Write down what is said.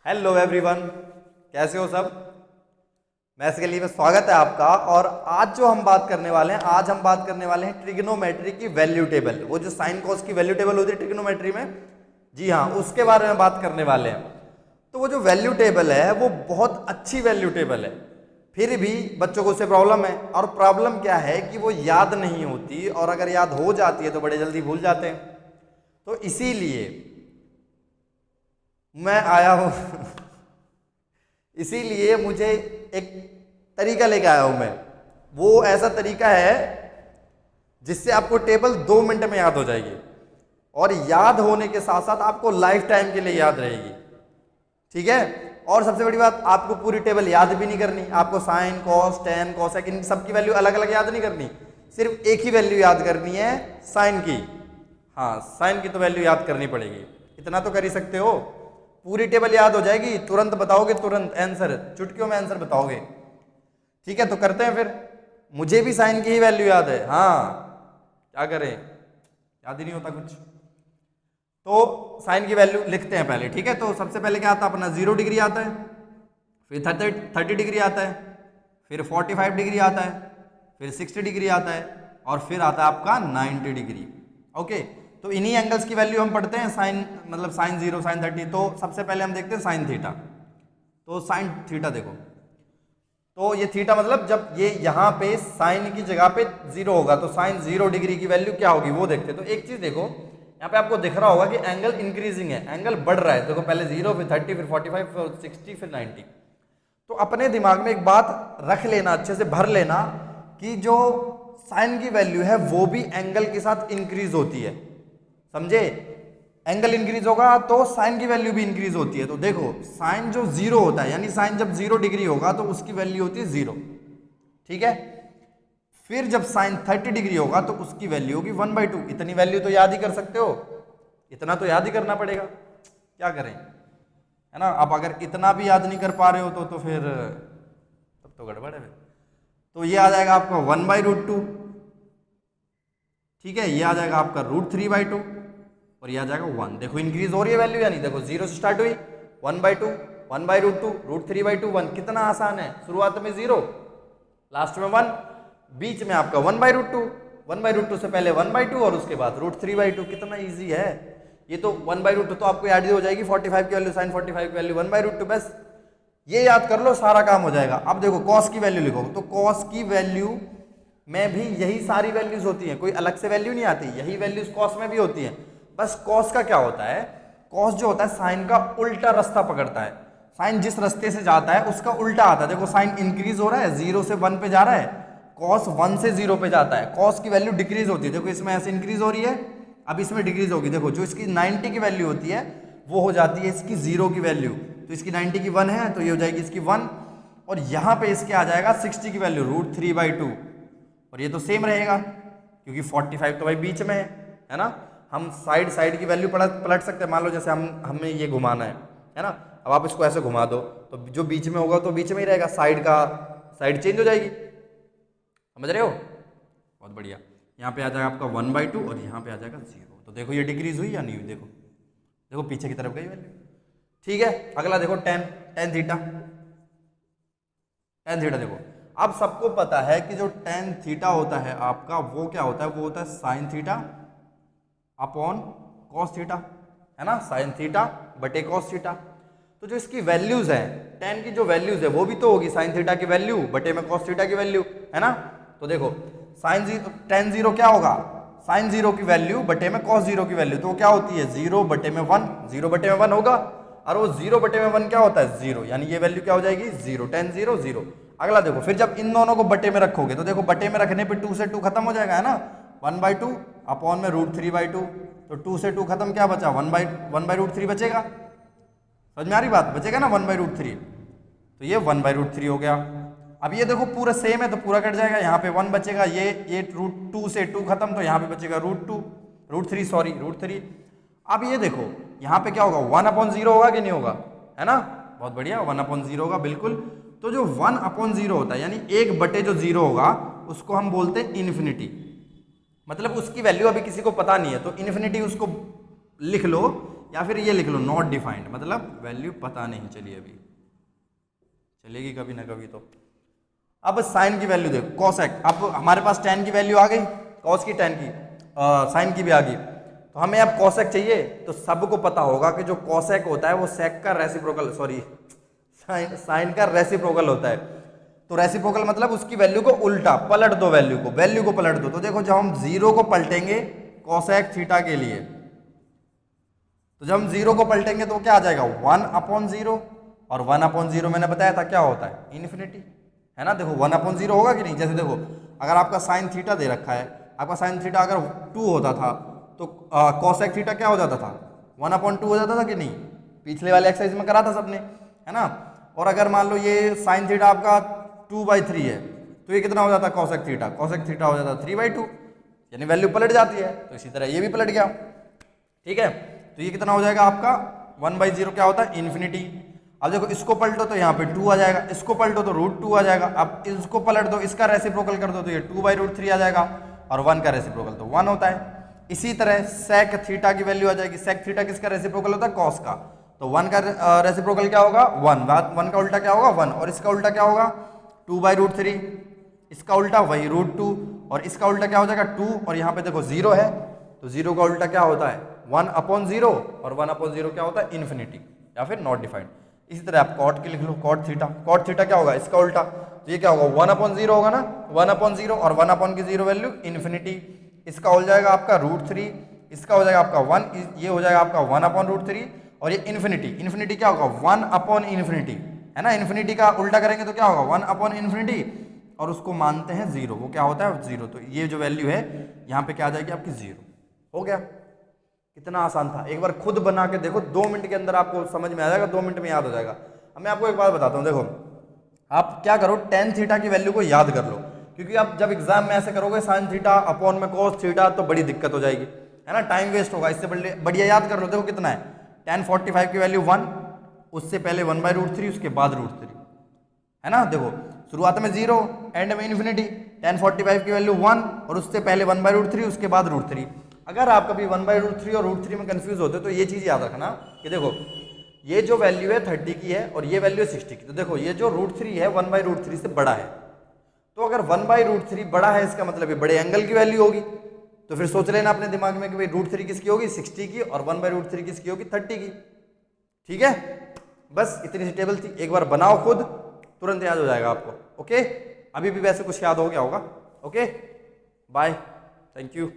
Hello everyone, कैसे हो सब। मैथ्स के लिए में स्वागत है आपका। और आज जो हम बात करने वाले हैं, आज हम बात करने वाले हैं ट्रिग्नोमेट्री की वैल्यू टेबल। वो जो साइन कॉस की वैल्यू टेबल होती है ट्रिग्नोमेट्री में, जी हाँ, उसके बारे में बात करने वाले हैं। तो वो जो वैल्यू टेबल है वो बहुत अच्छी वैल्यू टेबल है, फिर भी बच्चों को उससे प्रॉब्लम है। और प्रॉब्लम क्या है कि वो याद नहीं होती, और अगर याद हो जाती है तो बड़े जल्दी भूल जाते हैं। तो इसीलिए मैं आया हूं इसीलिए मुझे एक तरीका लेके आया हूं मैं। वो ऐसा तरीका है जिससे आपको टेबल 2 मिनट में याद हो जाएगी, और याद होने के साथ साथ आपको लाइफ टाइम के लिए याद रहेगी। ठीक है। और सबसे बड़ी बात, आपको पूरी टेबल याद भी नहीं करनी। आपको साइन कॉस टेन कोसेक इन सबकी वैल्यू अलग अलग याद नहीं करनी, सिर्फ एक ही वैल्यू याद करनी है, साइन की। हाँ, साइन की तो वैल्यू याद करनी पड़ेगी, इतना तो कर ही सकते हो। पूरी टेबल याद हो जाएगी, तुरंत बताओगे, तुरंत आंसर, चुटकियों में आंसर बताओगे। ठीक है, तो करते हैं फिर। मुझे भी साइन की ही वैल्यू याद है। हाँ, क्या करें, याद ही नहीं होता कुछ। तो साइन की वैल्यू लिखते हैं पहले। ठीक है, तो सबसे पहले क्या आता है अपना, 0 डिग्री आता है, फिर 30 डिग्री आता है, फिर 45 डिग्री आता है, फिर 60 डिग्री आता है, और फिर आता है आपका 90 डिग्री। ओके, तो इन्हीं एंगल्स की वैल्यू हम पढ़ते हैं। साइन मतलब साइन 0, साइन 30। तो सबसे पहले हम देखते हैं साइन थीटा। तो साइन थीटा देखो, तो ये थीटा मतलब जब ये यहाँ पे साइन की जगह पे 0 होगा तो साइन 0 डिग्री की वैल्यू क्या होगी वो देखते हैं। तो एक चीज देखो, यहाँ पे आपको दिख रहा होगा कि एंगल इंक्रीजिंग है, एंगल बढ़ रहा है। देखो पहले 0, फिर 30, फिर 45, फिर 60, फिर 90। तो अपने दिमाग में एक बात रख लेना, अच्छे से भर लेना कि जो साइन की वैल्यू है वो भी एंगल के साथ इंक्रीज होती है। समझे, एंगल इंक्रीज होगा तो साइन की वैल्यू भी इंक्रीज होती है। तो देखो साइन जो 0 होता है, यानी साइन जब 0 डिग्री होगा तो उसकी वैल्यू होती है 0। ठीक है, फिर जब साइन 30 डिग्री होगा तो उसकी वैल्यू होगी 1/2। इतनी वैल्यू तो याद ही कर सकते हो, इतना तो याद ही करना पड़ेगा, क्या करें, है ना। आप अगर इतना भी याद नहीं कर पा रहे हो तो फिर तब तो गड़बड़ है। तो ये आ जाएगा आपका 1/√2। ठीक है, ये आ जाएगा आपका √3/2, और ये आ जाएगा 1। देखो इंक्रीज हो रही है वैल्यू, यानी देखो 0 से स्टार्ट हुई, 1/2, 1/√2, √3/2, 1। कितना आसान है, शुरुआत में 0, लास्ट में 1, बीच में आपका 1/√2, 1/√2 से पहले 1/2 और उसके बाद √3/2। कितना ईजी है ये तो। 1/√2 तो आपको याद ही हो जाएगी, 45 की वैल्यू, साइन 45 की वैल्यू 1/√2, बस ये याद कर लो, सारा काम हो जाएगा। अब देखो कॉस की वैल्यू लिखो, तो कॉस की वैल्यू में भी यही सारी वैल्यूज होती हैं, कोई अलग से वैल्यू नहीं आती, यही वैल्यूज कॉस में भी होती हैं। बस कॉस का क्या होता है, कॉस जो होता है साइन का उल्टा रास्ता पकड़ता है। साइन जिस रास्ते से जाता है उसका उल्टा आता है। देखो साइन इंक्रीज हो रहा है, 0 से 1 पे जा रहा है, कॉस 1 से 0 पे जाता है, कॉस की वैल्यू डिक्रीज होती है। देखो इसमें ऐसे इंक्रीज हो रही है, अब इसमें डिक्रीज होगी। देखो जो इसकी 90 की वैल्यू होती है वो हो जाती है इसकी 0 की वैल्यू। तो इसकी 90 की 1 है तो ये हो जाएगी इसकी 1, और यहाँ पे इसके आ जाएगा 60 की वैल्यू √3/2, और ये तो सेम रहेगा क्योंकि 45 तो भाई बीच में है ना। हम साइड साइड की वैल्यू पलट सकते हैं। मान लो जैसे हमें ये घुमाना है ना, अब आप इसको ऐसे घुमा दो तो जो बीच में होगा तो बीच में ही रहेगा, साइड चेंज हो जाएगी। समझ रहे हो, बहुत बढ़िया। यहाँ पे आ जाएगा आपका 1/2 और यहाँ पे आ जाएगा 0। तो देखो ये डिक्रीज हुई या नहीं हुई, देखो देखो पीछे की तरफ गई वैल्यू। ठीक है, अगला देखो टेन थीटा। देखो, अब सबको पता है कि जो टेन थीटा होता है आपका वो क्या होता है, वो होता है sine theta upon cos theta, है ना, साइन थीटा बटे कॉस थीटा। तो जो इसकी वैल्यूज है, टेन की जो वैल्यूज है वो भी तो होगी साइन थीटा की वैल्यू बटे में कॉस थीटा की वैल्यू, है ना। तो देखो टेन 0 क्या होगा, साइन 0 की वैल्यू बटे में कॉस 0 की वैल्यू, तो क्या होती है 0 बटे में 1, 0 बटे में 1 होगा, और वो 0 बटे में 1 क्या होता है 0, यानी ये वैल्यू क्या हो जाएगी 0, टेन 0 0। अगला देखो, फिर जब इन दोनों को बटे में रखोगे तो देखो बटे में रखने पे 2 से 2 खत्म हो जाएगा, है ना, 1/2 अपॉन में √3/2। तो 2 से 2 खत्म, क्या बचा 1/√3 बचेगा। समझ में आ रही बात, बचेगा ना 1/√3। तो ये 1/√3 हो गया। अब ये देखो पूरा सेम है तो पूरा कट जाएगा, यहाँ पे 1 बचेगा, ये √2 से 2 खत्म, तो यहाँ पे बचेगा √3। अब ये देखो यहाँ पे क्या होगा, 1/0 होगा कि नहीं होगा, है ना, बहुत बढ़िया, 1/0 होगा बिल्कुल। तो जो 1/0 होता है, यानी 1/0 होगा, उसको हम बोलते हैं इन्फिनिटी। मतलब उसकी वैल्यू अभी किसी को पता नहीं है, तो इन्फिनिटी उसको लिख लो या फिर ये लिख लो नॉट डिफाइंड, मतलब वैल्यू पता नहीं चली, अभी चलेगी कभी ना कभी तो। अब साइन की वैल्यू देखो, कॉसेक, अब हमारे पास tan की वैल्यू आ गई, कॉस की, tan की, साइन की भी आ गई, तो हमें अब कॉसेक चाहिए। तो सबको पता होगा कि जो कॉसेक होता है वो सेक का रेसिप्रोकल, सॉरी साइन का रेसिप्रोकल होता है। तो रेसिप्रोकल मतलब उसकी वैल्यू को उल्टा पलट दो, वैल्यू को पलट दो। तो देखो जब हम 0 को पलटेंगे कॉसेक थीटा के लिए, तो जब हम 0 को पलटेंगे तो क्या आ जाएगा 1/0, और 1/0 मैंने बताया था क्या होता है, इन्फिनिटी, है ना। देखो 1/0 होगा कि नहीं, जैसे देखो अगर आपका साइन थीटा दे रखा है, आपका साइन थीटा अगर 2 होता था तो कॉसेक थीटा क्या हो जाता था, 1/2 हो जाता था कि नहीं, पिछले वाले एक्सरसाइज में करा था सबने, है ना। और अगर मान लो ये साइन थीटा आपका 2/3 है, तो ये कितना हो जाता है कॉसेक थीटा हो जाता है 3/2, यानी वैल्यू पलट जाती है। तो इसी तरह ये भी पलट गया, ठीक है। तो ये कितना हो जाएगा आपका 1/0 क्या होता है, इन्फिनिटी। अब देखो इसको पलटो तो यहाँ पे 2 आ जाएगा, इसको पलटो तो √2 आ जाएगा। अब इसको पलट दो, इसका रेसिप्रोकल कर दो तो ये 2/√3 आ जाएगा, और 1 का रेसिप्रोकल तो 1 होता है। इसी तरह सेक थीटा की वैल्यू आ जाएगी, सेक थीटा किसका रेसिप्रोकल होता है, कॉस का, तो 1 का रेसिप्रोकल क्या होगा 1 का उल्टा क्या होगा 1, और इसका उल्टा क्या होगा 2/√3, इसका उल्टा वही √2, और इसका उल्टा क्या हो जाएगा 2, और यहाँ पे देखो 0 है तो 0 का उल्टा क्या होता है 1/0, और 1/0 क्या होता है इन्फिनिटी या फिर नॉट डिफाइंड। इसी तरह आप कॉट की लिख लो, कॉट थीटा क्या होगा इसका उल्टा, तो ये क्या होगा 1/0 होगा ना, 1/0, और 1/0 वैल्यू इन्फिनिटी, इसका हो जाएगा आपका √3, इसका हो जाएगा आपका 1, ये हो जाएगा आपका 1/√3, और ये इन्फिनिटी क्या होगा 1/∞, है ना। इन्फिनिटी का उल्टा करेंगे तो क्या होगा 1/∞, और उसको मानते हैं 0, वो क्या होता है 0, तो ये जो वैल्यू है यहाँ पे क्या आ जाएगी आपकी 0। हो गया, कितना आसान था, एक बार खुद बना के देखो, 2 मिनट के अंदर आपको समझ में आ जाएगा, 2 मिनट में याद हो जाएगा। अब मैं आपको एक बात बताता हूँ, देखो आप क्या करो tan थीटा की वैल्यू को याद कर लो, क्योंकि आप जब एग्जाम में ऐसे करोगे साइन थीटा अपॉन में cos थीटा तो बड़ी दिक्कत हो जाएगी, है ना, टाइम वेस्ट होगा। इससे बढ़िया याद कर लो, देखो कितना है tan 45 की वैल्यू 1, उससे पहले 1/√3, उसके बाद √3, है ना। देखो शुरुआत में 0, एंड में इन्फिनिटी, tan 45 की वैल्यू 1, और उससे पहले 1/√3, उसके बाद √3। अगर आप कभी 1/√3 और √3 में कंफ्यूज होते तो ये चीज याद रखना कि देखो ये जो वैल्यू है 30 की है और ये वैल्यू है 60 की, तो देखो ये जो √3 है 1/√3 से बड़ा है, तो अगर 1/√3 बड़ा है इसका मतलब ये बड़े एंगल की वैल्यू होगी। तो फिर सोच लेना अपने दिमाग में कि भाई √3 किसकी होगी 60 की, और 1/√3 किसकी होगी 30 की, ठीक है। बस इतनी सी टेबल थी, एक बार बनाओ खुद, तुरंत याद हो जाएगा आपको। ओके, अभी भी वैसे कुछ याद हो गया होगा। Okay, bye, thank you.